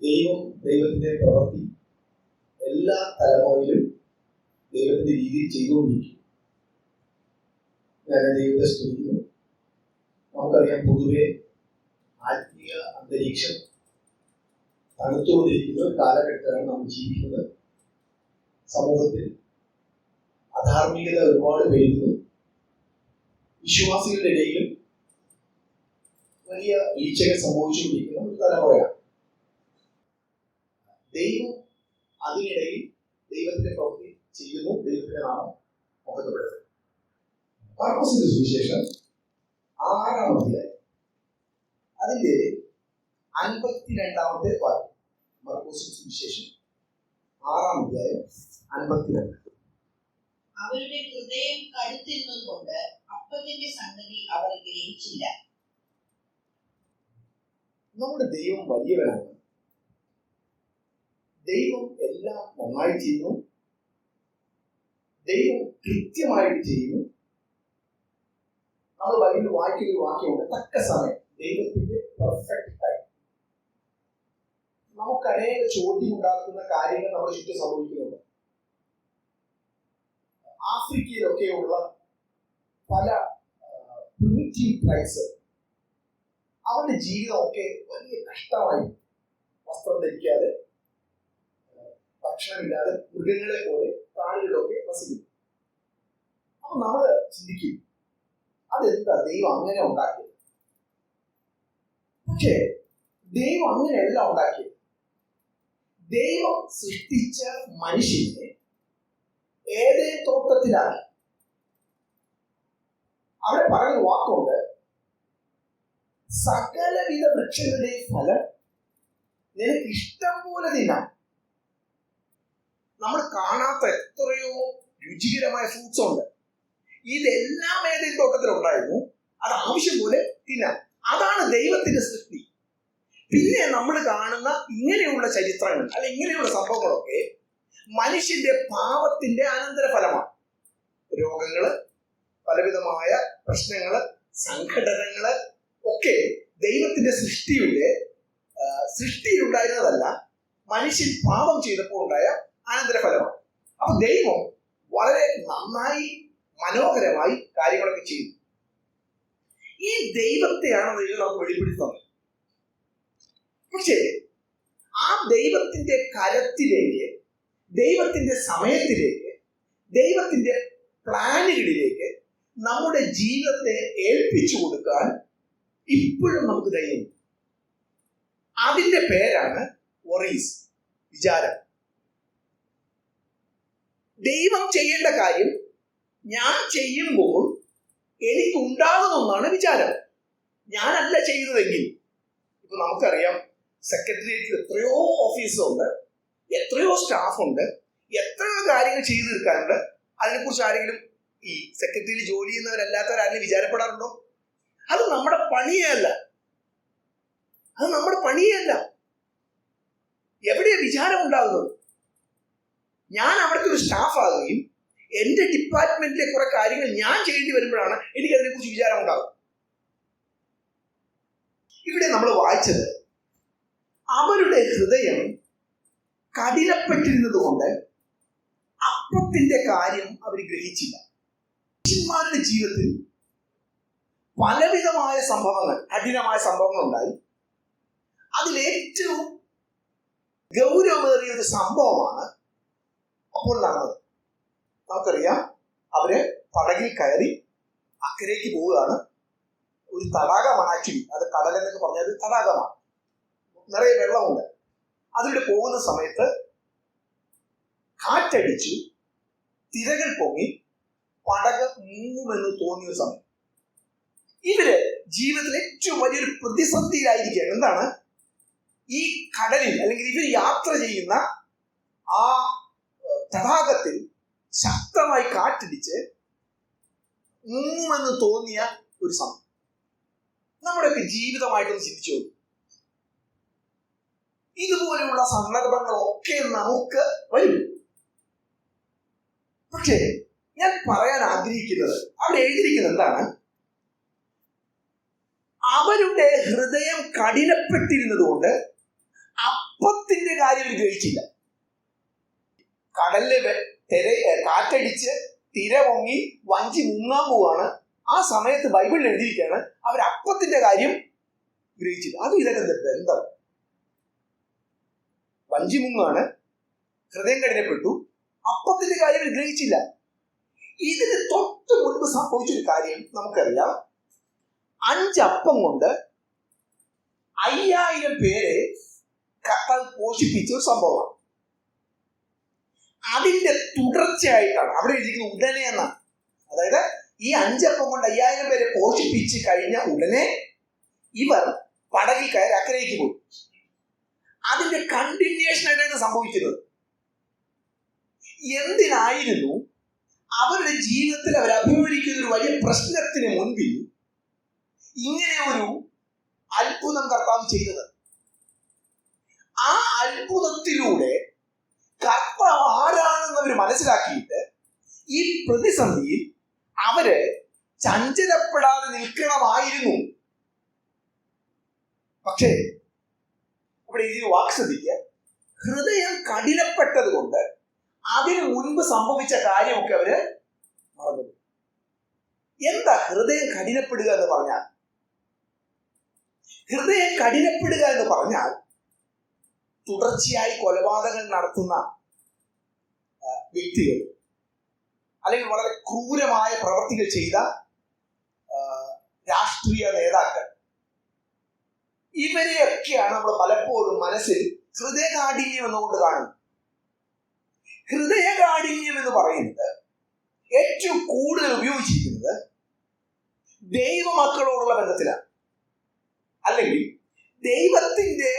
ദൈവത്തിന്റെ പ്രവൃത്തി എല്ലാ തലമുറയിലും ദൈവത്തിന്റെ രീതിയിൽ ചെയ്തുകൊണ്ടിരിക്കും. ഞാൻ ദൈവത്തെ സ്തുതിക്കുന്നു. നമുക്കറിയാം, പൊതുവെ ആത്മീയ അന്തരീക്ഷം തണുത്തുകൊണ്ടിരിക്കുന്ന ഒരു കാലഘട്ടത്തിലാണ് നമ്മൾ ജീവിക്കുന്നത്. സമൂഹത്തിൽ അധാർമികത ഒരുപാട് പെരുകുന്നു. വിശ്വാസികളുടെ ഇടയിലും വലിയ വീഴ്ചകൾ സംഭവിച്ചുകൊണ്ടിരിക്കുന്ന ഒരു തലമുറയാണ്. ദൈവം അതിനിടയിൽ ദൈവത്തിന്റെ പ്രവൃത്തി ചെയ്യുന്നു. ദൈവത്തിന്റെ നാമം മഹത്വപ്പെടുന്നു. മാർക്കോസിന്റെ സുവിശേഷം 6-ാം അധ്യായം അതിന്റെ 52-ാമത്തെ വാക്യം. മാർക്കോസിന്റെ സുവിശേഷം 6-ാം അധ്യായം 52. അവരുടെ ഹൃദയം കടുത്തിരുന്നതുകൊണ്ട് അപ്പത്തിന്റെ സംഗതി അവർ ഗ്രഹിച്ചില്ല. നമ്മുടെ ദൈവം വലിയവനാണ്. ദൈവം എല്ലാം നന്നായി ചെയ്യുന്നു. ദൈവം കൃത്യമായിട്ട് ചെയ്യുന്നു. നമ്മൾ ബൈബിളിൽ വായിക്കുന്ന ഒരു വാക്യമുണ്ട്, തക്ക സമയം, ദൈവത്തിന്റെ പെർഫെക്റ്റ് ടൈം. നമുക്ക് അനേക ചോദ്യം ഉണ്ടാക്കുന്ന കാര്യങ്ങൾ നമ്മുടെ ചുറ്റും സംഭവിക്കുന്നുണ്ട്. ആഫ്രിക്കയിലൊക്കെയുള്ള പല പ്രിമിറ്റീവ് ട്രൈബ്സ്, അവരുടെ ജീവിതമൊക്കെ വലിയ കഷ്ടമായി. വസ്ത്രം ധരിക്കാതെ, ഭക്ഷണമില്ലാതെ, മൃഗങ്ങളെ പോലെ പ്രാണികളൊക്കെ വസിക്കുന്നു. അപ്പൊ നമ്മൾ ചിന്തിക്കും, അതെന്താ ദൈവം അങ്ങനെ ഉണ്ടാക്കിയത്? പക്ഷേ ദൈവം അങ്ങനെയല്ല ഉണ്ടാക്കിയത്. ദൈവം സൃഷ്ടിച്ച മനുഷ്യനെ ഏതേൻ തോട്ടത്തിലാണ്. അവിടെ പറയുന്ന വാക്കുണ്ട്, സകലവിധ വൃക്ഷങ്ങളുടെയും ഫലം നിനക്ക് ഇഷ്ടം പോലെ തിന്നാം. നമ്മൾ കാണാത്ത എത്രയോ രുചികരമായ ഫ്രൂട്ട്സ് ഉണ്ട്. ഇതെല്ലാം ഏതേൻ തോട്ടത്തിലുണ്ടായിരുന്നു. അത് ആവശ്യം പോലെ തിന്നാം. അതാണ് ദൈവത്തിന്റെ സൃഷ്ടി. പിന്നെ നമ്മൾ കാണുന്ന ഇങ്ങനെയുള്ള ചരിത്രങ്ങൾ അല്ലെ ഇങ്ങനെയുള്ള സംഭവങ്ങളൊക്കെ മനുഷ്യന്റെ പാപത്തിന്റെ അനന്തരഫലമാണ്. രോഗങ്ങള്, പലവിധമായ പ്രശ്നങ്ങള്, സംഘടനകള് ഒക്കെ ദൈവത്തിന്റെ സൃഷ്ടിയിലുണ്ടായിരുന്നതല്ല, മനുഷ്യൻ പാപം ചെയ്തപ്പോൾ ഉണ്ടായ അനന്തരഫലമാണ്. അപ്പൊ ദൈവം വളരെ നന്നായി മനോഹരമായി കാര്യങ്ങളൊക്കെ ചെയ്തു. ഈ ദൈവത്തെയാണ് ദൈവം നമുക്ക് വെളിപ്പെടുത്തുന്നത്. പക്ഷേ ആ ദൈവത്തിന്റെ കരത്തിലേക്ക്, ദൈവത്തിന്റെ സമയത്തിലേക്ക്, ദൈവത്തിന്റെ പ്ലാനുകളിലേക്ക് നമ്മുടെ ജീവിതത്തെ ഏൽപ്പിച്ചു കൊടുക്കാൻ ഇപ്പോഴും നമുക്ക് ധൈര്യം. അതിന്റെ പേരാണ് വറീസ്, വിചാരം. ദൈവം ചെയ്യേണ്ട കാര്യം ഞാൻ ചെയ്യുമ്പോൾ എനിക്ക് ഉണ്ടാകുമെന്നാണ് വിചാരം. ഞാനല്ല ചെയ്യുന്നതെങ്കിൽ. ഇപ്പൊ നമുക്കറിയാം, സെക്രട്ടേറിയറ്റിൽ എത്രയോ ഓഫീസുണ്ട്, എത്രയോ സ്റ്റാഫുണ്ട്, എത്രയോ കാര്യങ്ങൾ ചെയ്തു തീർക്കാനുണ്ട്. അതിനെക്കുറിച്ച് ആരെങ്കിലും ഈ സെക്രട്ടറിയിൽ ജോലി ചെയ്യുന്നവരല്ലാത്തവരാരെങ്കിലും വിചാരപ്പെടാറുണ്ടോ? അത് നമ്മുടെ പണിയല്ല. എവിടെയാ വിചാരം ഉണ്ടാകുന്നത്? ഞാൻ അവിടുത്തെ ഒരു സ്റ്റാഫ് ആകുകയും എന്റെ ഡിപ്പാർട്ട്മെന്റിലെ കുറെ കാര്യങ്ങൾ ഞാൻ ചെയ്യേണ്ടി വരുമ്പോഴാണ് എനിക്ക് അതിനെക്കുറിച്ച് വിചാരം ഉണ്ടാകും. ഇവിടെ നമ്മൾ വായിച്ചത്, അവരുടെ ഹൃദയം കഠിനപ്പെട്ടിരുന്നത് കൊണ്ട് അപ്പത്തിന്റെ കാര്യം അവർ ഗ്രഹിച്ചില്ല. മനുഷ്യന്മാരുടെ ജീവിതത്തിൽ പലവിധമായ സംഭവങ്ങൾ, കഠിനമായ സംഭവങ്ങൾ ഉണ്ടായി. അതിലേറ്റവും ഗൗരവമേറിയ ഒരു സംഭവമാണ് അപ്പോൾ നടന്നത്. നമുക്കറിയാം, അവര് പടകിൽ കയറി അക്കരയ്ക്ക് പോവുകയാണ്. ഒരു തടാകമാണ്. ആക്ച്വലി അത് കടൽ എന്നൊക്കെ പറഞ്ഞാൽ തടാകമാണ്, നിറയെ വെള്ളമുണ്ട്. അതിലൂടെ പോകുന്ന സമയത്ത് കാറ്റടിച്ചു, തിരകൾ പൊങ്ങി, പടക് മുങ്ങുമെന്ന് തോന്നിയ സമയം ഇവര് ജീവിതത്തിൽ ഏറ്റവും വലിയൊരു പ്രതിസന്ധിയിലായിരിക്കുകയാണ്. എന്താണ്? ഈ കടലിൽ അല്ലെങ്കിൽ ഇവർ യാത്ര ചെയ്യുന്ന ആ തടാകത്തിൽ ശക്തമായി കാറ്റടിച്ച് മുങ്ങുമെന്ന് തോന്നിയ ഒരു സമയം. നമ്മുടെയൊക്കെ ജീവിതമായിട്ടൊന്ന് ചിന്തിച്ചു. ഇതുപോലെയുള്ള സന്ദർഭങ്ങളൊക്കെ നമുക്ക് വരും. പക്ഷേ ഞാൻ പറയാൻ ആഗ്രഹിക്കുന്നത്, അവിടെ എഴുതിയിരിക്കുന്നത് എന്താണ്? അവരുടെ ഹൃദയം കഠിനപ്പെട്ടിരുന്നത് കൊണ്ട് അപ്പത്തിന്റെ കാര്യം ഇവർ ഗ്രഹിച്ചില്ല. കടലില് കാറ്റടിച്ച് തിര പൊങ്ങി വഞ്ചി മുങ്ങാൻ പോവാണ്. ആ സമയത്ത് ബൈബിളിൽ എഴുതിയിരിക്കുകയാണ് അവർ അപ്പത്തിന്റെ കാര്യം ഗ്രഹിച്ചില്ല. അതും ഇതൊക്കെ ബന്ധം. വഞ്ചി മുങ്ങാണ്, ഹൃദയം കഠിനപ്പെട്ടു, അപ്പത്തിന്റെ കാര്യം ഗ്രഹിച്ചില്ല. ഇതിന് തൊട്ട് മുൻപ് സംഭവിച്ചൊരു കാര്യം നമുക്കറിയാം. 5 അപ്പം കൊണ്ട് 5000 പേരെ കർത്താവ് പോഷിപ്പിച്ച ഒരു സംഭവമാണ്. അതിന്റെ തുടർച്ചയായിട്ടാണ് അവിടെ എഴുതിയിരിക്കുന്നത് ഉടനെ എന്നാണ്. അതായത് ഈ 5 അപ്പം കൊണ്ട് 5000 പേരെ പോഷിപ്പിച്ച് കഴിഞ്ഞ ഉടനെ ഇവർ പടകിൽ കയറി അക്കരയ്ക്ക് പോയി. അതിന്റെ കണ്ടിന്യൂഷൻ ആയിട്ടാണ് സംഭവിക്കുന്നത്. എന്തിനായിരുന്നു അവരുടെ ജീവിതത്തിൽ അവർ അഭിമുഖീകരിക്കുന്ന ഒരു വലിയ പ്രശ്നത്തിന് മുൻപിൽ ഇങ്ങനെ ഒരു അത്ഭുതം കർത്താവ് ചെയ്തത്? ആ അത്ഭുതത്തിലൂടെ കർത്താവ് ആരാണെന്ന് അവർ മനസ്സിലാക്കിയിട്ട് ഈ പ്രതിസന്ധിയിൽ അവര് ചഞ്ചലപ്പെടാതെ നിൽക്കണമായിരുന്നു. പക്ഷേ ഇവിടെ ഈ വാക്ക് ശ്രദ്ധിക്കുക, ഹൃദയം കഠിനപ്പെട്ടത് കൊണ്ട് അതിനു മുൻപ് സംഭവിച്ച കാര്യമൊക്കെ അവര് മറന്നു. എന്താ ഹൃദയം കഠിനപ്പെടുക എന്ന് പറഞ്ഞാൽ? ഹൃദയം കഠിനപ്പെടുക എന്ന് പറഞ്ഞാൽ തുടർച്ചയായി കൊലപാതകങ്ങൾ നടത്തുന്ന വ്യക്തികൾ, അല്ലെങ്കിൽ വളരെ ക്രൂരമായ പ്രവർത്തികൾ ചെയ്ത രാഷ്ട്രീയ നേതാക്കൾ, ഇവരെയൊക്കെയാണ് നമ്മൾ പലപ്പോഴും മനസ്സിൽ ഹൃദയകാഠിന്യം എന്നുകൊണ്ട് കാണുന്നത്. ഹൃദയകാഠിന്യം എന്ന് പറയുന്നത് ഏറ്റവും കൂടുതൽ ഉപയോഗിച്ചിരിക്കുന്നത് ദൈവമക്കളോടുള്ള ബന്ധത്തിലാണ്, അല്ലെങ്കിൽ ദൈവത്തിന്റെ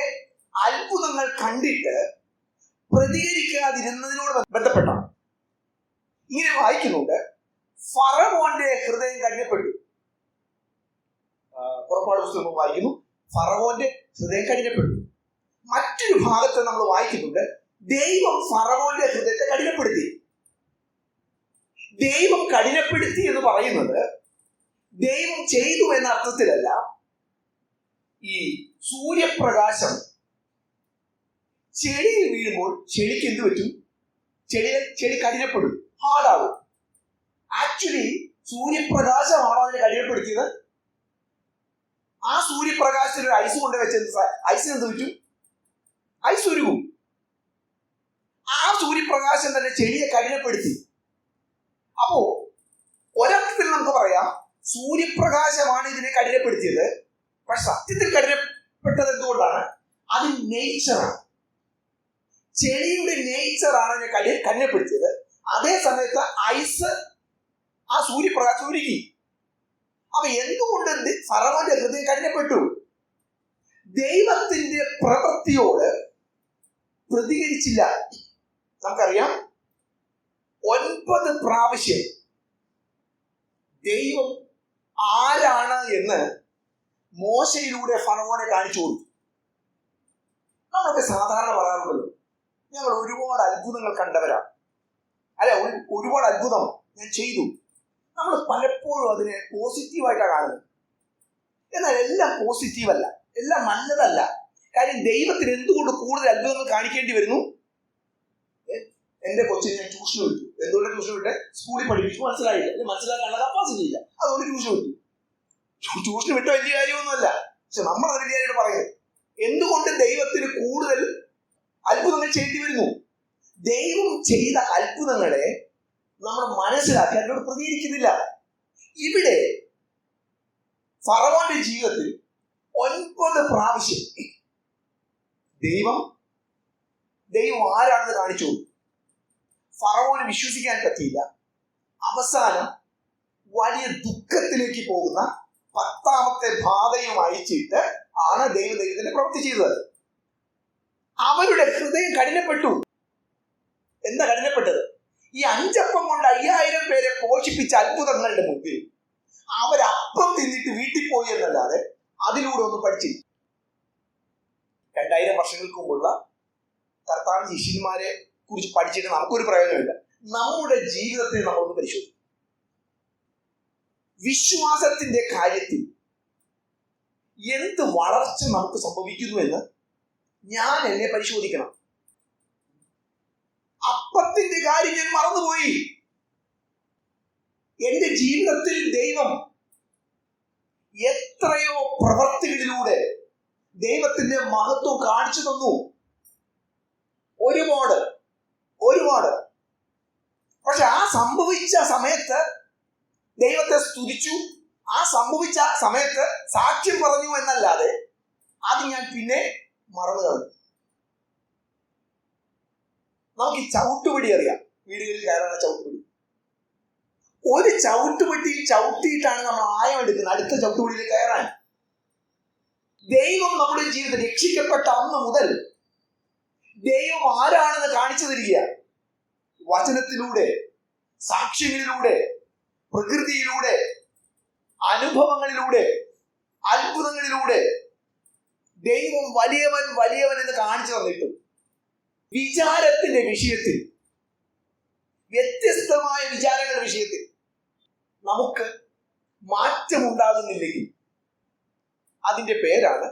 അത്ഭുതങ്ങൾ കണ്ടിട്ട് പ്രതികരിക്കാതിരുന്നതിനോട് ബന്ധപ്പെട്ടാണ്. ഇങ്ങനെ വായിക്കുന്നുണ്ട്, ഫറവോന്റെ ഹൃദയം കഠിനപ്പെട്ടു. പുറപ്പാട് പുസ്തകം വായിക്കുന്നു, ഫറവോന്റെ ഹൃദയം കഠിനപ്പെട്ടു. മറ്റൊരു ഭാഗത്ത് നമ്മൾ വായിക്കുന്നുണ്ട്, ദൈവം ഫറവോന്റെ ഹൃദയത്തെ കഠിനപ്പെടുത്തി. ദൈവം കഠിനപ്പെടുത്തി എന്ന് പറയുന്നത് ദൈവം ചെയ്തു എന്ന അർത്ഥത്തിലല്ല. ഈ സൂര്യപ്രകാശം ചെടിയിൽ വീഴുമ്പോൾ ചെടിക്ക് എന്ത് പറ്റും? ചെടി കഠിനപ്പെടും, ഹാർഡാകും. ആക്ച്വലി സൂര്യപ്രകാശമാണോ അതിനെ കഠിനപ്പെടുത്തിയത്? ആ സൂര്യപ്രകാശത്തിൽ ഒരു ഐസ് കൊണ്ട് വെച്ച ഐസിന് എന്ത് പറ്റും? ഐസ് ഉരുകും. ആ സൂര്യപ്രകാശം തന്നെ ചെടിയെ കഠിനപ്പെടുത്തി. അപ്പോ ഒരർത്ഥത്തിൽ നമുക്ക് പറയാം സൂര്യപ്രകാശമാണ് ഇതിനെ കഠിനപ്പെടുത്തിയത്. പക്ഷെ സത്യത്തിൽ കഠിനപ്പെട്ടത് എന്തുകൊണ്ടാണ്? അത് നേച്ചറാണ്. ചെടിയുടെ നേച്ചറാണ് ഇതിനെ കഠിനപ്പെടുത്തിയത്. അതേ സമയത്ത് ഐസ് ആ സൂര്യപ്രകാശം ഒരുക്കി. അപ്പൊ എന്തുകൊണ്ട് ഫറവോന്റെ ഹൃദയം കഠിനപ്പെട്ടു? ദൈവത്തിന്റെ പ്രവൃത്തിയോട് പ്രതികരിച്ചില്ല. നമുക്കറിയാം 9 പ്രാവശ്യം ദൈവം ആരാണ് എന്ന് മോശയിലൂടെ ഫറവോനെ കാണിച്ചു കൊടുത്തു. നമ്മളൊക്കെ സാധാരണ പറയാറുണ്ടല്ലോ, ഞങ്ങൾ ഒരുപാട് അത്ഭുതങ്ങൾ കണ്ടവരാണ്, അല്ലെ, ഒരുപാട് അത്ഭുതം ഞാൻ ചെയ്തു. നമ്മൾ പലപ്പോഴും അതിനെ പോസിറ്റീവായിട്ടാണ് കാണുന്നത്. എന്നാൽ എല്ലാം പോസിറ്റീവ് അല്ല, എല്ലാം നല്ലതല്ല. കാര്യം ദൈവത്തിന് എന്തുകൊണ്ട് കൂടുതൽ അത്ഭുതങ്ങൾ കാണിക്കേണ്ടി വരുന്നു? എന്റെ കൊച്ചിനെ ഞാൻ ട്യൂഷൻ വിട്ടു. എന്തുകൊണ്ട് ട്യൂഷൻ വിട്ടെ? സ്കൂളിൽ പഠിപ്പിച്ചു, മനസ്സിലായില്ല, മനസ്സിലാക്കാനുള്ള കപ്പാസിറ്റി ഇല്ല, അതുകൊണ്ട് ട്യൂഷൻ വിട്ടു. ട്യൂഷൻ വിട്ട വലിയ കാര്യമൊന്നുമല്ല. പക്ഷെ നമ്മൾ അതിന് കാര്യമായിട്ട് പറയുന്നത് എന്തുകൊണ്ട് ദൈവത്തിന് കൂടുതൽ അത്ഭുതങ്ങൾ ചെയ്യേണ്ടി വരുന്നു? ദൈവം ചെയ്ത അത്ഭുതങ്ങളെ നമ്മൾ മനസ്സിലാക്കി അതിനോട് പ്രതികരിക്കുന്നില്ല. ഇവിടെ ഫറവോന്റെ ജീവിതത്തിൽ 9 പ്രാവശ്യം ദൈവം ആരാണെന്ന് കാണിച്ചു. ഫറവോന് വിശ്വസിക്കാൻ പറ്റിയില്ല. അവസാനം വലിയ ദുഃഖത്തിലേക്ക് പോകുന്ന 10ാമത്തെ ബാധയും അയച്ചിട്ട് ആണ് ദൈവത്തിന്റെ പ്രവൃത്തി ചെയ്തത്. അവരുടെ ഹൃദയം കഠിനപ്പെട്ടു. എന്താ കഠിനപ്പെട്ടത്? ഈ 5 അപ്പം കൊണ്ട് 5000 പേരെ പോഷിപ്പിച്ച അത്ഭുതങ്ങളുടെ മുമ്പിൽ അവരപ്പം തിന്നിട്ട് വീട്ടിൽ പോയി എന്നല്ലാതെ അതിലൂടെ ഒന്നും പഠിച്ചില്ല. 2000 വർഷങ്ങൾക്ക് മുമ്പുള്ള കർത്താവ് ശിഷ്യന്മാരെ കുറിച്ച് പഠിച്ചിട്ട് നമുക്കൊരു പ്രയോജനമില്ല. നമ്മുടെ ജീവിതത്തെ നമ്മളൊന്ന് പരിശോധിക്കും. വിശ്വാസത്തിന്റെ കാര്യത്തിൽ എന്ത് വളർച്ച നമുക്ക് സംഭവിക്കുന്നു എന്ന് ഞാൻ എന്നെ പരിശോധിക്കണം. അപ്പത്തിന്റെ കാര്യം ഞാൻ മറന്നുപോയി. എന്റെ ജീവിതത്തിൽ ദൈവം എത്രയോ പ്രവർത്തികളിലൂടെ ദൈവത്തിന്റെ മഹത്വം കാണിച്ചു തന്നു. ഒരുപാട്. പക്ഷെ ആ സംഭവിച്ച സമയത്ത് ദൈവത്തെ സ്തുതിച്ചു, ആ സംഭവിച്ച സമയത്ത് സാക്ഷ്യം പറഞ്ഞു എന്നല്ലാതെ അത് ഞാൻ പിന്നെ മറന്നു കളഞ്ഞു. നമുക്ക് ഈ ചവിട്ടുപടി അറിയാം, വീടുകളിൽ കയറാനുള്ള ചവിട്ടുപടി. ഒരു ചവിട്ടുപടി ചവിട്ടിയിട്ടാണ് നമ്മൾ ആയം എടുക്കുന്നത് അടുത്ത ചവിട്ടുപടിയിൽ കയറാൻ. ദൈവം നമ്മുടെ ജീവിതത്തിൽ രക്ഷിക്കപ്പെട്ട അന്ന് മുതൽ ദൈവം ആരാണെന്ന് കാണിച്ചു തരിക. വചനത്തിലൂടെ, സാക്ഷ്യങ്ങളിലൂടെ, പ്രകൃതിയിലൂടെ, അനുഭവങ്ങളിലൂടെ, അത്ഭുതങ്ങളിലൂടെ ദൈവം വലിയവൻ എന്ന് കാണിച്ചു തന്നിട്ടു. വിചാരത്തിന്റെ വിഷയത്തിൽ, വ്യത്യസ്തമായ വിചാരങ്ങളുടെ വിഷയത്തിൽ നമുക്ക് മാറ്റമുണ്ടാകുന്നില്ലെങ്കിൽ അതിന്റെ പേരാണ്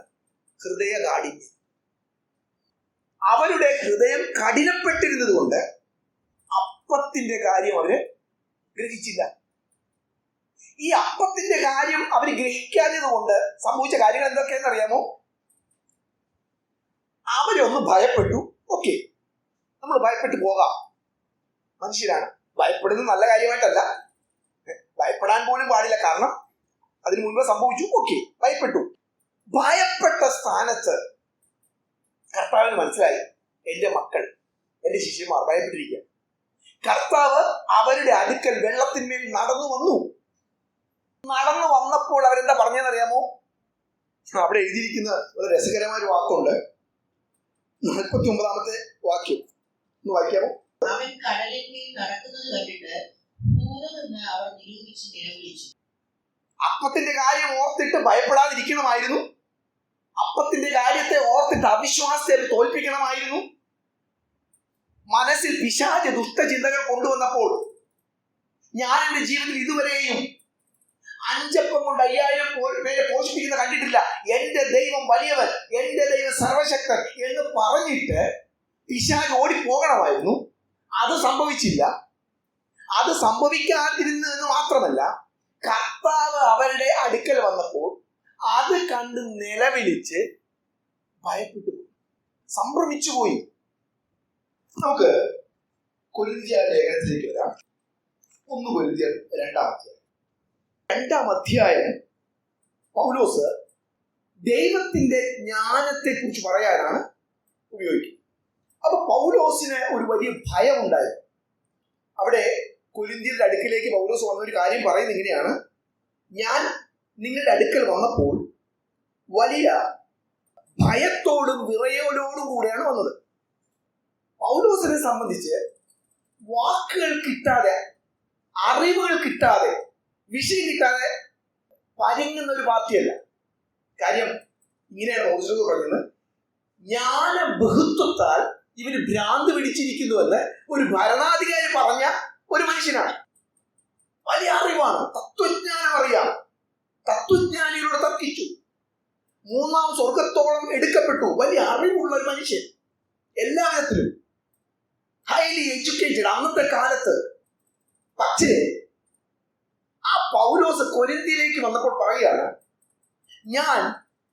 ഹൃദയകാഠിന്യം. അവരുടെ ഹൃദയം കഠിനപ്പെട്ടിരുന്നത് കൊണ്ട് അപ്പത്തിന്റെ കാര്യം അവര് ഗ്രഹിച്ചില്ല. ഈ അപ്പത്തിന്റെ കാര്യം അവർ ഗ്രഹിക്കാഞ്ഞത് കൊണ്ട് സംഭവിച്ച കാര്യങ്ങൾ എന്തൊക്കെയെന്ന് അറിയാമോ? അവരൊന്ന് ഭയപ്പെട്ടു. ഓക്കെ, നമ്മൾ ഭയപ്പെട്ടു പോകാം, മനുഷ്യരാണ്. ഭയപ്പെടുന്നത് നല്ല കാര്യമായിട്ടല്ല, ഭയപ്പെടാൻ പോലും പാടില്ല, കാരണം അതിനു മുൻപ് സംഭവിച്ചു. ഓക്കെ, ഭയപ്പെട്ടു. ഭയപ്പെട്ട സ്ഥാനത്ത് കർത്താവിന് മനസ്സിലായി, എന്റെ മക്കൾ, എന്റെ ശിഷ്യന്മാർ ഭയപ്പെട്ടിരിക്കുക. കർത്താവ് അവരുടെ അടുക്കൽ വെള്ളത്തിന്മേൽ നടന്നു വന്നപ്പോൾ അവരെന്താ പറഞ്ഞതെന്നറിയാമോ? അവിടെ എഴുതിയിരിക്കുന്ന ഒരു രസകരമായ ഒരു വാക്കുണ്ട്. 49-ാമത്തെ വാക്യം ഒന്ന് വായിക്കാമോ? അവൻ കടലിന്മേൽ നടക്കുന്നത് കണ്ടിട്ട് ദൂരമെന്ന് അവർ നിരൂപിച്ച് നിലവിളിച്ചു. അപ്പത്തിന്റെ കാര്യം ഓർത്തിട്ട് ഭയപ്പെടാതിരിക്കണമായിരുന്നു. അപ്പത്തിന്റെ കാര്യത്തെ ഓർത്തിട്ട് അവിശ്വാസത്തെ തോൽപ്പിക്കണമായിരുന്നു. മനസ്സിൽ പിശാച് ദുഷ്ടചിന്തകൾ കൊണ്ടുവന്നപ്പോൾ, ഞാൻ എന്റെ ജീവിതത്തിൽ ഇതുവരെയും 5 അപ്പം കൊണ്ട് 5000 പേരെ പോഷിപ്പിക്കുന്ന കണ്ടിട്ടില്ല, എന്റെ ദൈവം വലിയവൻ, എന്റെ ദൈവം സർവശക്തൻ എന്ന് പറഞ്ഞിട്ട് പിശാച് ഓടിപ്പോകണമായിരുന്നു. അത് സംഭവിച്ചില്ല. അത് സംഭവിക്കാതിരുന്നെന്ന് മാത്രമല്ല, കർത്താവ് അവരുടെ അടുക്കൽ വന്നപ്പോൾ അത് കണ്ട് നിലവിളിച്ച് ഭയപ്പെട്ടു, സംഭ്രമിച്ചു പോയി. നമുക്ക് കൊരിന്ത്യർ ലേഖനത്തിലേക്ക് വരാം. 1 കൊരിന്ത്യർ 2-ാം അധ്യായം പൗലോസ് ദൈവത്തിന്റെ ജ്ഞാനത്തെ കുറിച്ച് പറയാനാണ് ഉപയോഗിക്കുന്നത്. അപ്പൊ പൗലോസിന് ഒരു വലിയ ഭയം ഉണ്ടായി. അവിടെ കൊരിന്ത്യരുടെ അടുക്കിലേക്ക് പൗലോസ് വന്ന ഒരു കാര്യം പറയുന്നത് ഇങ്ങനെയാണ്: ഞാൻ നിങ്ങളുടെ അടുക്കൽ വന്നപ്പോൾ വലിയ ഭയത്തോടും വിറയലോടും കൂടെയാണ് വന്നത്. പൗലോസിനെ സംബന്ധിച്ച് വാക്കുകൾ കിട്ടാതെ, അറിവുകൾ കിട്ടാതെ, വിഷയം കിട്ടാതെ പരുങ്ങുന്ന ഒരു പാർട്ടിയല്ല. കാര്യം ഇങ്ങനെയാണ് പൗലോസ് പറയുന്നത്: ജ്ഞാന ബഹുത്വത്താൽ ഇവന് ഭ്രാന്ത് പിടിച്ചിരിക്കുന്നുവെന്ന് ഒരു ഭരണാധികാരി പറഞ്ഞ ഒരു മനുഷ്യനാണ്. വലിയ അറിവാണ്, തത്വജ്ഞാനം അറിയാം, തത്വജ്ഞാനികളോട് തർക്കിച്ചു, 3-ാം സ്വർഗത്തോളം എടുക്കപ്പെട്ടു. വലിയ അറിവുള്ള ഒരു മനുഷ്യൻ, എല്ലാ വിധത്തിലും ഹൈലി എഡ്യൂക്കേറ്റഡ് അന്നത്തെ കാലത്ത്. പക്ഷേ ആ പൗലോസ് കൊരിന്ത്യയിലേക്ക് വന്നപ്പോൾ പറയുകയാണ്: ഞാൻ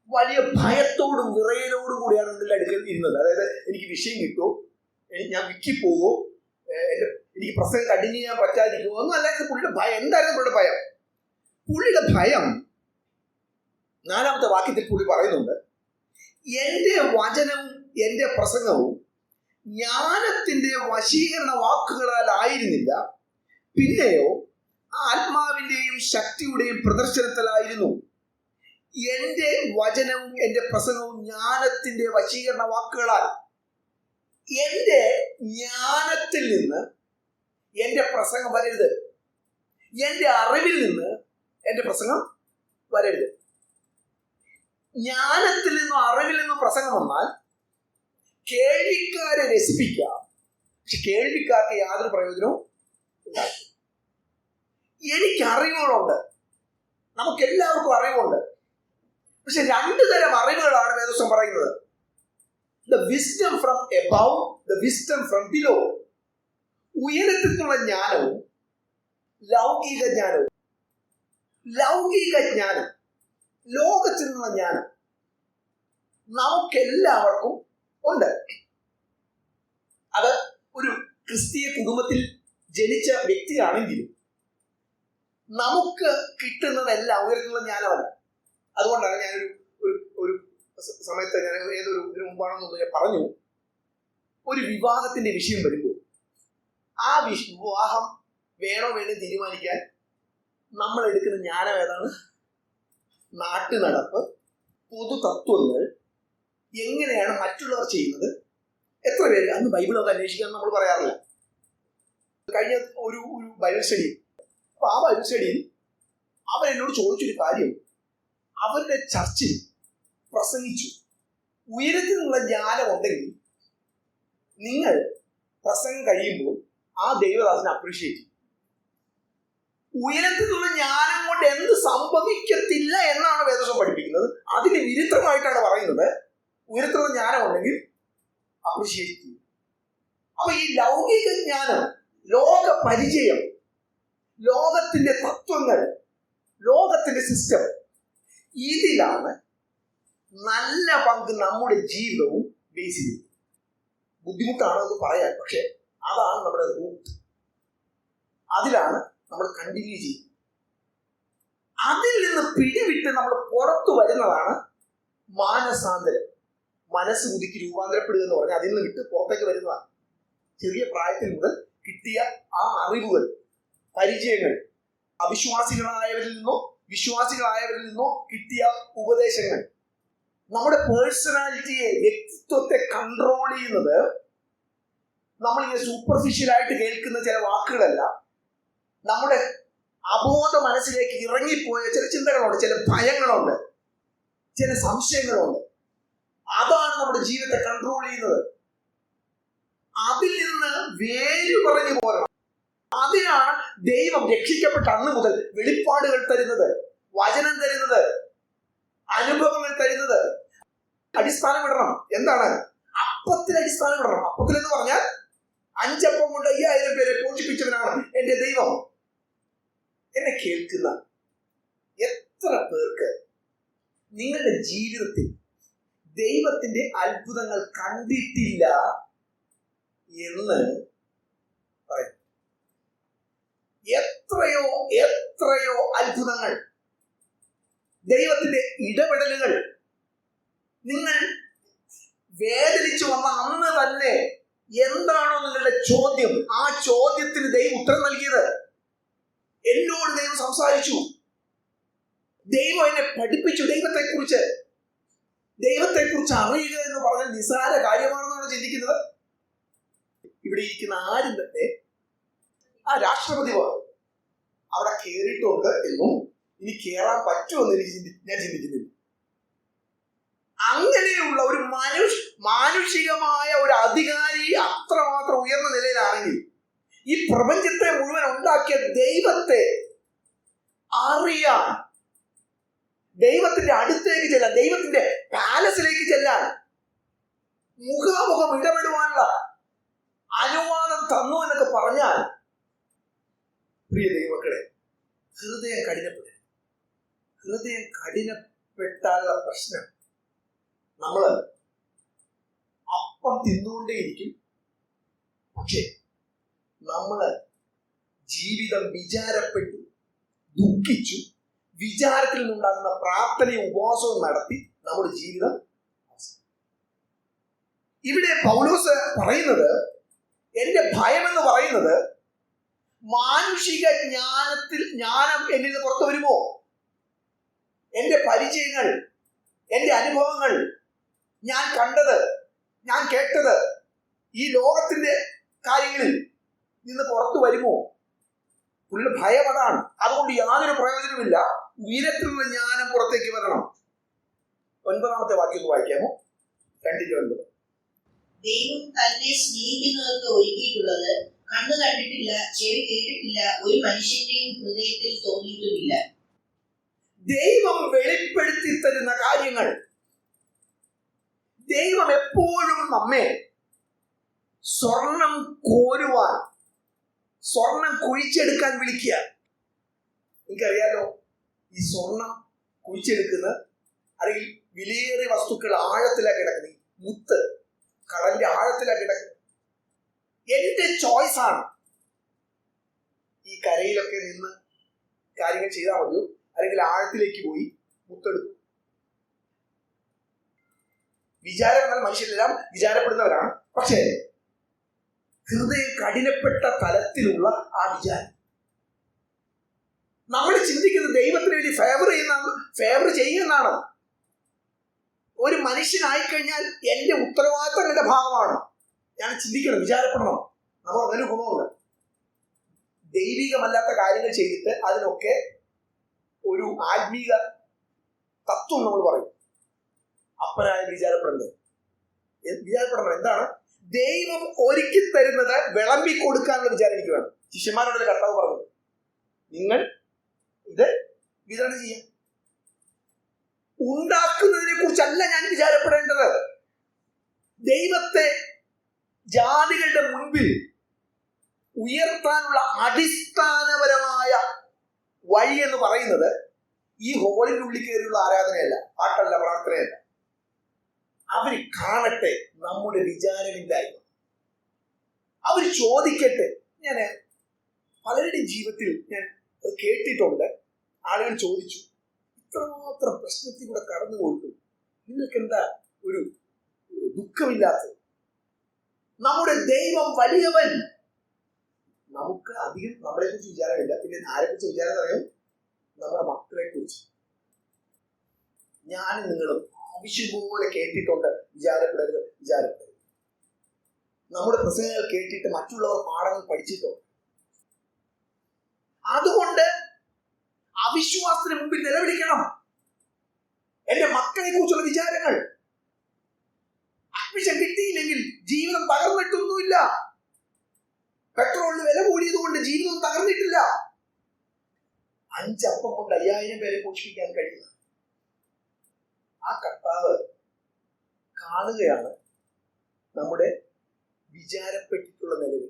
വലിയ ഭയത്തോടും വിറയലോടും കൂടിയാണ് നിങ്ങളുടെ അടുക്കൽ ഇരുന്നത്. അതായത് എനിക്ക് വിഷയം കിട്ടുമോ, ഞാൻ വിക്കിപ്പോവോ, എനിക്ക് പ്രസംഗം കണ്ടിന്യൂ ചെയ്യാൻ പറ്റാതിരിക്കുമോ ഒന്നും അല്ലായിരുന്നു പുള്ളിയുടെ ഭയം. എന്തായിരുന്നു പുള്ളിയുടെ ഭയം? പുള്ളിയുടെ ഭയം 4-ാമത്തെ വാക്യത്തിൽ പുള്ളി പറയുന്നുണ്ട്: എന്റെ വചനവും എന്റെ പ്രസംഗവും ജ്ഞാനത്തിന്റെ വശീകരണ വാക്കുകളാൽ ആയിരുന്നില്ല, പിന്നെയോ ആത്മാവിന്റെയും ശക്തിയുടെയും പ്രദർശനത്തിലായിരുന്നു. എന്റെ വചനവും എന്റെ പ്രസംഗവും ജ്ഞാനത്തിന്റെ വശീകരണ വാക്കുകളാൽ. എന്റെ ജ്ഞാനത്തിൽ നിന്ന് എന്റെ പ്രസംഗം വരരുത്, എന്റെ അറിവിൽ നിന്ന് എന്റെ പ്രസംഗം വരരുത്. ജ്ഞാനത്തിൽ നിന്നും അറിവിൽ നിന്നും പ്രസംഗം വന്നാൽ കേൾവിക്കാരെ രസിപ്പിക്കാം, പക്ഷെ കേൾവിക്കാർക്ക് യാതൊരു പ്രയോജനവും ഉണ്ടാകും. എനിക്ക് അറിവുകളുണ്ട്, നമുക്ക് എല്ലാവർക്കും അറിവുണ്ട്. പക്ഷെ 2 തരം അറിവുകളാണ് വേദപുസ്തകം പറയുന്നത്. the wisdom from above, the wisdom from below. ഉയരത്തിൽ നിന്നുള്ള ജ്ഞാനവും ലൗകിക ജ്ഞാനവും. ലൗകിക ജ്ഞാനം, ലോകത്തിൽ നിന്നുള്ള ജ്ഞാനം നമുക്കെല്ലാവർക്കും ഉണ്ട്. അത് ഒരു ക്രിസ്തീയ കുടുംബത്തിൽ ജനിച്ച വ്യക്തിയാണെങ്കിലും നമുക്ക് കിട്ടുന്നതെല്ലാം ഉയർത്തുന്ന ജ്ഞാനമല്ല. അതുകൊണ്ടാണ് ഞാനൊരു ഒരു സമയത്ത് ഞാൻ ഏതൊരു ഇതിനു മുമ്പാണെന്ന് ഞാൻ പറഞ്ഞു, ഒരു വിവാഹത്തിന്റെ വിഷയം വരുമ്പോൾ ആ വിവാഹം വേണോ വേണോ തീരുമാനിക്കാൻ നമ്മൾ എടുക്കുന്ന ജ്ഞാനം ഏതാണ്? നാട്ടു നടപ്പ്, പൊതു തത്വങ്ങൾ, എങ്ങനെയാണ് മറ്റുള്ളവർ ചെയ്യുന്നത്, എത്ര പേര് അന്ന് ബൈബിളൊക്കെ അന്വേഷിക്കാൻ നമ്മൾ പറയാറില്ല. കഴിഞ്ഞ ഒരു ബൈബിൾ സ്റ്റഡി, അപ്പൊ ആ ബൈബിൾ സ്റ്റഡിയിൽ അവൻ എന്നോട് ചോദിച്ചൊരു കാര്യം, അവരുടെ ചർച്ചിൽ പ്രസംഗിച്ചു, ഉയരത്തിൽ നിന്നുള്ള ജ്ഞാനം ഉണ്ടെങ്കിൽ നിങ്ങൾ പ്രസംഗം കഴിയുമ്പോൾ ആ ദൈവദാസനെ അപ്രീഷിയേറ്റ് ചെയ്യും. ഉയരത്തിൽ നിന്നുള്ള ജ്ഞാനം കൊണ്ട് എന്ത് സംഭവിക്കത്തില്ല എന്നാണ് വേദപുസ്തകം പഠിപ്പിക്കുന്നത്. അതിന് വിരുദ്ധമായിട്ടാണ് പറയുന്നത് ഉയരത്തിലുള്ള ജ്ഞാനം ഉണ്ടെങ്കിൽ അപ്രീഷിയേറ്റ് ചെയ്യും. അപ്പൊ ഈ ലൗകിക ജ്ഞാനം, ലോക പരിചയം, ലോകത്തിന്റെ തത്വങ്ങൾ, ലോകത്തിന്റെ സിസ്റ്റം, ഇതിലാണ് നല്ല പങ്ക് നമ്മുടെ ജീവിതവും ബേസ് ചെയ്യുന്നത്. ബുദ്ധിമുട്ടാണ് അത് പറയാൻ, പക്ഷെ അതാണ് നമ്മുടെ റൂട്ട്. അതിലാണ് നമ്മൾ കണ്ടിന്യൂ ചെയ്യുന്നത്. അതിൽ നിന്ന് പിടിവിട്ട് നമ്മൾ പുറത്തു വരുന്നതാണ് മാനസാന്തരം. മനസ്സ് പുതുക്കി രൂപാന്തരപ്പെടുക എന്ന് പറഞ്ഞാൽ അതിൽ നിന്ന് വിട്ട് പുറത്തേക്ക് വരുന്നതാണ്. ചെറിയ പ്രായത്തിൽ മുതൽ കിട്ടിയ ആ അറിവുകൾ, പരിചയങ്ങൾ, അവിശ്വാസികളായവരിൽ നിന്നോ വിശ്വാസികളായവരിൽ നിന്നോ കിട്ടിയ ഉപദേശങ്ങൾ, നമ്മുടെ പേഴ്സണാലിറ്റിയെ, വ്യക്തിത്വത്തെ കൺട്രോൾ ചെയ്യുന്നത് നമ്മളിങ്ങനെ സൂപ്പർഫിഷ്യലായിട്ട് കേൾക്കുന്ന ചില വാക്കുകളല്ല, നമ്മുടെ അബോധ മനസ്സിലേക്ക് ഇറങ്ങിപ്പോയ ചില ചിന്തകളുണ്ട്, ചില ഭയങ്ങളുണ്ട്, ചില സംശയങ്ങളുണ്ട്. അതാണ് നമ്മുടെ ജീവിതത്തെ കൺട്രോൾ ചെയ്യുന്നത്. അതിൽ നിന്ന് വേര് പറഞ്ഞു പോരണം. അതിനാണ് ദൈവം രക്ഷിക്കപ്പെട്ട അന്ന് മുതൽ വെളിപ്പാടുകൾ തരുന്നത്, വചനം തരുന്നത്, അനുഭവങ്ങൾ തരുന്നത്. അടിസ്ഥാനം ഇടണം. എന്താണ്? അപ്പത്തിൽ അടിസ്ഥാനം ഇടണം. അപ്പത്തിൽ എന്ന് പറഞ്ഞാൽ 5 അപ്പം കൊണ്ട് 5000 പേരെ പോഷിപ്പിച്ചവനാണ് എന്റെ ദൈവം. എന്നെ കേൾക്കുന്ന എത്ര പേർക്ക് നിങ്ങളുടെ ജീവിതത്തിൽ ദൈവത്തിന്റെ അത്ഭുതങ്ങൾ കണ്ടിട്ടില്ല എന്ന് പറയും? എത്രയോ എത്രയോ അത്ഭുതങ്ങൾ, ദൈവത്തിന്റെ ഇടപെടലുകൾ. നിങ്ങൾ വേദനിച്ചു വന്ന അന്ന് തന്നെ എന്താണോ നിങ്ങളുടെ ചോദ്യം, ആ ചോദ്യത്തിന് ദൈവം ഉത്തരം നൽകിയത്. എന്നോട് ദൈവം സംസാരിച്ചു, ദൈവം എന്നെ പഠിപ്പിച്ചു. ദൈവത്തെക്കുറിച്ച് അറിയുക എന്ന് പറഞ്ഞാൽ നിസ്സാര കാര്യമാണെന്നാണ് ചിന്തിക്കുന്നത്. ഇവിടെ ഇരിക്കുന്ന ആരും തന്നെ ആ രാഷ്ട്രപതി അവിടെ കയറിയിട്ടുണ്ട് എന്നും ഇനി കയറാൻ പറ്റുമെന്ന് ഞാൻ ചിന്തിക്കുന്നില്ല. അങ്ങനെയുള്ള ഒരു മാനുഷികമായ ഒരു അധികാരി അത്രമാത്രം ഉയർന്ന നിലയിലാണെങ്കിൽ ഈ പ്രപഞ്ചത്തെ മുഴുവൻ ഉണ്ടാക്കിയ ദൈവത്തെ അറിയാൻ, ദൈവത്തിന്റെ അടുത്തേക്ക് ചെല്ലാൻ, ദൈവത്തിന്റെ പാലസിലേക്ക് ചെല്ലാൻ, മുഖാമുഖം ഇടപെടുവാനുള്ള അനുവാദം തന്നു എന്നൊക്കെ പറഞ്ഞാൽ, പ്രിയ ദൈവമക്കളെ, ഹൃദയം കഠിനപ്പെട്ടാലുള്ള പ്രശ്നം നമ്മള് അപ്പം തിന്നുകൊണ്ടേയിരിക്കും. പക്ഷെ നമ്മള് ജീവിതം വിചാരപ്പെട്ടു, ദുഃഖിച്ചു, വിചാരത്തിൽ നിന്നുണ്ടാകുന്ന പ്രാർത്ഥനയും ഉപവാസവും നടത്തി നമ്മുടെ ജീവിതം. ഇവിടെ പൗലോസ് പറയുന്നത്, എന്റെ ഭയമെന്ന് പറയുന്നത് മാനുഷിക ജ്ഞാനം എന്നിൽ നിന്ന് പുറത്തു വരുമോ? എന്റെ പരിചയങ്ങൾ, എന്റെ അനുഭവങ്ങൾ, ഞാൻ കണ്ടത്, ഞാൻ കേട്ടത്, ഈ ലോകത്തിന്റെ കാര്യങ്ങളിൽ നിന്ന് പുറത്തു വരുമോ? പുള്ളി ഭയം അതാണ്. അതുകൊണ്ട് യാതൊരു പ്രയോജനമില്ല. ഉയരത്തിലുള്ള ജ്ഞാനം പുറത്തേക്ക് വരണം. 9-ാമത്തെ വാക്യം വായിക്കാമോ? 2:9. ദൈവം തന്നെ സ്നേഹിക്കുന്നവർക്ക് ഒരുക്കിയിട്ടുള്ളത് കണ്ണു കണ്ടിട്ടില്ല, ചെവി കേട്ടിട്ടില്ല, ഒരു മനുഷ്യന്റെയും ഹൃദയത്തിൽ തോന്നിയിട്ടുമില്ല. ദൈവം വെളിപ്പെടുത്തി തരുന്ന കാര്യങ്ങൾ, ദൈവം എപ്പോഴും നമ്മെ സ്വർണം കോരുവാൻ, സ്വർണം കുഴിച്ചെടുക്കാൻ വിളിക്കുക. എനിക്കറിയാലോ, ഈ സ്വർണം കുഴിച്ചെടുക്കുന്ന അല്ലെങ്കിൽ വിലയേറിയ വസ്തുക്കൾ ആഴത്തിലാണ് കിടക്കുന്നത്. മുത്ത് കടലിന്റെ ആഴത്തിലാണ് കിടക്കുന്നത്. എന്റെ ചോയ്സ് ആണ്. ഈ കരയിലൊക്കെ നിന്ന് കാര്യങ്ങൾ ചെയ്താൽ മതിയോ, അല്ലെങ്കിൽ ആഴത്തിലേക്ക് പോയി മുത്തെടുക്കും? വിചാരം എന്നാൽ മനുഷ്യരെല്ലാം വിചാരപ്പെടുന്നവരാണ്. പക്ഷേ ഹൃദയം കഠിനപ്പെട്ട തലത്തിലുള്ള ആ വിചാരം നമ്മൾ ചിന്തിക്കുന്നത് ദൈവത്തിന് വേണ്ടി ഫേവർ ചെയ്യുന്നതാണ്. ഒരു മനുഷ്യനായിക്കഴിഞ്ഞാൽ എന്റെ ഉത്തരവാദിത്തങ്ങളുടെ ഭാഗമാണ് ഞാൻ ചിന്തിക്കണം, വിചാരപ്പെടണം. നമ്മൾ അതിന് ഗുണമുണ്ട്. ദൈവികമല്ലാത്ത കാര്യങ്ങൾ ചെയ്തിട്ട് അതിനൊക്കെ ഒരു ആത്മീക തത്വം നമ്മൾ പറയും. അപ്പനായ വിചാരപ്പെടേണ്ടത് എന്താണ്? ദൈവം ഒരുക്കി തരുന്നത് വിളമ്പി കൊടുക്കാനുള്ള വിചാരം എനിക്ക് വേണം. ശിഷ്യന്മാരോട് കർത്താവ് പറഞ്ഞത്, നിങ്ങൾ ഇത് വിതരണം ചെയ്യാം. ഉണ്ടാക്കുന്നതിനെ കുറിച്ചല്ല ഞാൻ വിചാരപ്പെടേണ്ടത്. ദൈവത്തെ ജാതികളുടെ മുൻപിൽ ഉയർത്താനുള്ള അടിസ്ഥാനപരമായ വഴി എന്ന് പറയുന്നത് ഈ ഹോളിന്റെ ഉള്ളിൽ കയറിയുള്ള ആരാധനയല്ല, പാട്ടല്ല, പ്രാർത്ഥനയല്ല. അവര് കാണട്ടെ നമ്മുടെ വിചാരമില്ലായ്മ. അവര് ചോദിക്കട്ടെ. ഞാൻ പലരുടെയും ജീവിതത്തിൽ ഞാൻ അത് കേട്ടിട്ടുണ്ട്. ആളുകൾ ചോദിച്ചു, ഇത്രമാത്രം പ്രശ്നത്തിൽ കൂടെ കടന്നു പോയിട്ടു നിങ്ങൾക്ക് എന്താ ഒരു ദുഃഖമില്ലാത്തത്? നമ്മുടെ ദൈവം വലിയവൻ. നമുക്ക് അധികം നമ്മളെ കുറിച്ച് വിചാരമില്ല. പിന്നെ ആരെ കുറിച്ച് വിചാരം അറിയാം? നമ്മുടെ മക്കളെ കുറിച്ച്. ഞാനും നിങ്ങളും ആവശ്യം പോലെ കേട്ടിട്ടുണ്ട്, വിചാരപ്പെടരുത്. നമ്മുടെ പ്രസംഗങ്ങൾ കേട്ടിട്ട് മറ്റുള്ളവർ പാഠങ്ങൾ പഠിച്ചിട്ടുണ്ട്. അതുകൊണ്ട് അവിശ്വാസത്തിന് മുമ്പിൽ നിലവിളിക്കണം. എന്റെ മക്കളെ കുറിച്ചുള്ള വിചാരങ്ങൾ. അഡ്മിഷൻ കിട്ടിയില്ലെങ്കിൽ ജീവിതം തകർന്നിട്ടൊന്നുമില്ല. പെട്രോളിന് വില കൂടിയത് കൊണ്ട് ജീവിതം തകർന്നിട്ടില്ല. 5 അപ്പം കൊണ്ട് 5000 പേരെ പോഷിപ്പിക്കാൻ കഴിയുന്ന ആ കർത്താവ് കാണുകയാണ് നമ്മുടെ വിചാരപ്പെട്ടിട്ടുള്ള നിലവിൽ.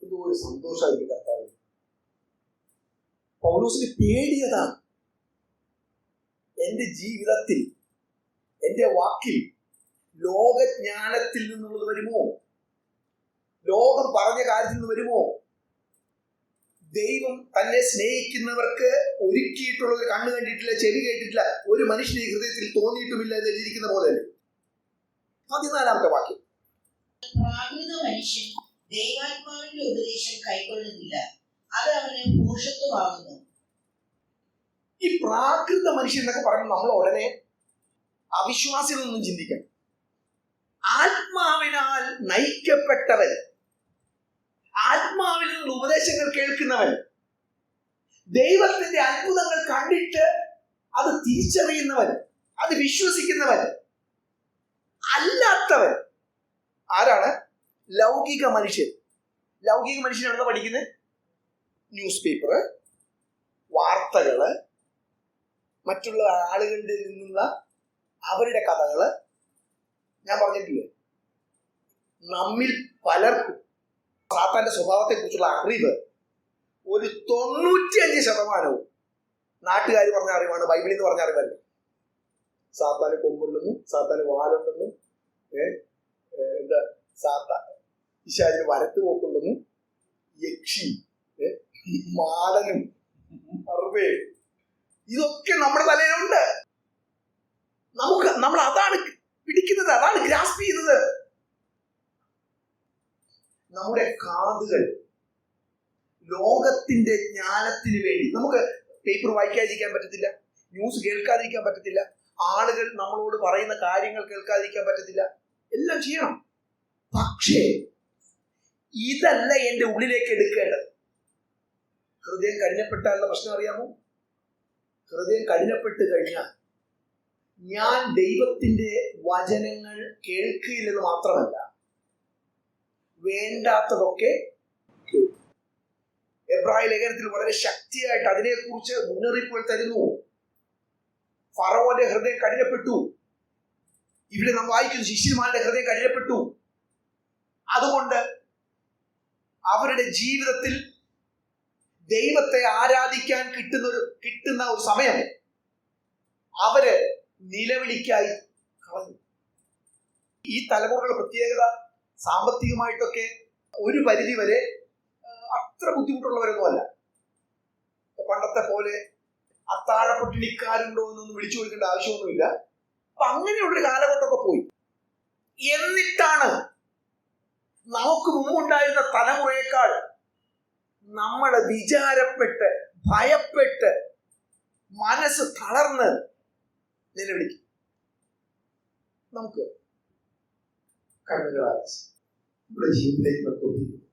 എന്തോ ഒരു സന്തോഷമായിരിക്കും കർത്താവ്. പൗലോസിന് പേടിയതാണ്. എന്റെ ജീവിതത്തിൽ, എന്റെ വാക്കിൽ ലോകജ്ഞാനത്തിൽ നിന്നുള്ളത് വരുമോ? ലോകം പറഞ്ഞ കാര്യത്തിൽ നിന്ന് വരുമോ? ദൈവം തന്നെ സ്നേഹിക്കുന്നവർക്ക് ഒരുക്കിയിട്ടുള്ളത് കണ്ണു കണ്ടിട്ടില്ല, ചെവി കേട്ടിട്ടില്ല, ഒരു മനുഷ്യന്റെ ഹൃദയത്തിൽ തോന്നിയിട്ടുമില്ല എന്ന് എഴുതിയിരിക്കുന്ന പോലെ. 14-ാമത്തെ വാക്യം. പ്രാകൃത മനുഷ്യൻ ദൈവാത്മാവിന്റെ ഉപദേശം കൈക്കൊള്ളുന്നില്ല, അത് അവന് ഭോഷത്വമാകുന്നു. ഈ പ്രാകൃത മനുഷ്യൻ എന്നൊക്കെ പറയുമ്പോൾ നമ്മൾ ഉടനെ അവിശ്വാസികളൊന്നും ചിന്തിക്കണം. ആത്മാവിനാൽ നയിക്കപ്പെട്ടവൻ, ആത്മാവിൽ നിന്നുള്ള ഉപദേശങ്ങൾ കേൾക്കുന്നവൻ, ദൈവത്തിന്റെ അത്ഭുതങ്ങൾ കണ്ടിട്ട് അത് തിരിച്ചറിയുന്നവൻ, അത് വിശ്വസിക്കുന്നവൻ അല്ലാത്തവൻ ആരാണ്? ലൗകിക മനുഷ്യൻ. ലൗകിക മനുഷ്യൻ എവിടെ പഠിക്കുന്നത്? ന്യൂസ് പേപ്പർ, വാർത്തകള്, മറ്റുള്ള ആളുകളുടെ നിന്നുള്ള അവരുടെ കഥകള്. ഞാൻ പറഞ്ഞിട്ടില്ലേ, നമ്മിൽ പലർക്കും സാത്താന്റെ സ്വഭാവത്തെ കുറിച്ചുള്ള അറിവ് ഒരു 95% നാട്ടുകാർ പറഞ്ഞ അറിവാണ്, ബൈബിളിൽ നിന്ന് പറഞ്ഞ അറിവല്ല. സാത്താന് കൊമ്പുണ്ടെന്നും സാത്താന് വാലുണ്ടെന്നും പിശാചിന് വരത്ത് പോക്കുണ്ടെന്നും യക്ഷി മാടനും അർവേ ഇതൊക്കെ നമ്മുടെ തലയിലുണ്ട്. നമ്മൾ അതാണ് പിടിക്കുന്നത്, അതാണ് ഗ്രാസ്പ് ചെയ്യുന്നത്. നമ്മുടെ കാതുകൾ ലോകത്തിന്റെ ജ്ഞാനത്തിന് വേണ്ടി, നമുക്ക് പേപ്പർ വായിക്കാതിരിക്കാൻ പറ്റത്തില്ല, ന്യൂസ് കേൾക്കാതിരിക്കാൻ പറ്റത്തില്ല, ആളുകൾ നമ്മളോട് പറയുന്ന കാര്യങ്ങൾ കേൾക്കാതിരിക്കാൻ പറ്റത്തില്ല, എല്ലാം ചെയ്യണം. പക്ഷേ ഇതല്ല എന്റെ ഉള്ളിലേക്ക് എടുക്കേണ്ടത്. ഹൃദയം കഠിനപ്പെട്ടാലുള്ള പ്രശ്നം അറിയാമോ? ഹൃദയം കഠിനപ്പെട്ട് കഴിഞ്ഞാൽ ഞാൻ ദൈവത്തിന്റെ വചനങ്ങൾ കേൾക്കുകയില്ലെന്ന് മാത്രമല്ല, വേണ്ടാത്തതൊക്കെ കേൾക്കും. എബ്രായ ലേഖനത്തിൽ വളരെ ശക്തിയായിട്ട് അതിനെക്കുറിച്ച് മുന്നറിയിപ്പുകൾ തരുന്നു. ഫറവോന്റെ ഹൃദയം കഠിനപ്പെട്ടു. ഇവിടെ നാം വായിക്കുന്നു, ശിഷ്യന്മാരുടെ ഹൃദയം കഠിനപ്പെട്ടു. അതുകൊണ്ട് അവരുടെ ജീവിതത്തിൽ ദൈവത്തെ ആരാധിക്കാൻ കിട്ടുന്ന ഒരു സമയം അവര് നിലവിളിക്കായി കളഞ്ഞു. ഈ തലമുറകളുടെ പ്രത്യേകത സാമ്പത്തികമായിട്ടൊക്കെ ഒരു പരിധി വരെ അത്ര ബുദ്ധിമുട്ടുള്ളവരൊന്നുമല്ല. പണ്ടത്തെ പോലെ അത്താഴപ്പട്ടിണിക്കാരുണ്ടോ എന്നൊന്നും വിളിച്ചു ചോദിക്കേണ്ട ആവശ്യമൊന്നുമില്ല. അപ്പൊ അങ്ങനെയുള്ളൊരു കാലഘട്ടമൊക്കെ പോയി. എന്നിട്ടാണ് നമുക്ക് മുമ്പുണ്ടായിരുന്ന തലമുറയേക്കാൾ നമ്മളെ വിചാരപ്പെട്ട് ഭയപ്പെട്ട് മനസ്സ് തളർന്ന് നിലവിളിക്കും. നമുക്ക് കണ്ണുകൾ അടച്ച് നമ്മുടെ ജീവിതത്തിലേക്ക്